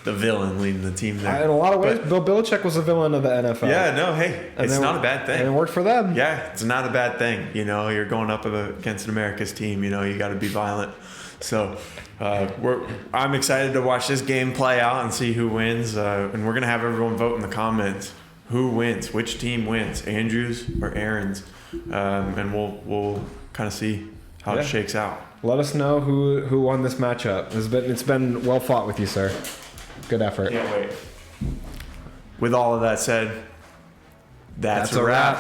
villain leading the team there. In a lot of ways, Bill Belichick was a villain of the NFL. Yeah, no, hey, it's not a bad thing. And it worked for them. Yeah, it's not a bad thing. You're going up against America's team. You got to be violent. So I'm excited to watch this game play out and see who wins. And we're gonna have everyone vote in the comments who wins, which team wins, Andrews or Arron's, and we'll kind of see how it shakes out. Let us know who won this matchup. It's been well fought with you, sir. Good effort. Can't wait. With all of that said, that's a wrap.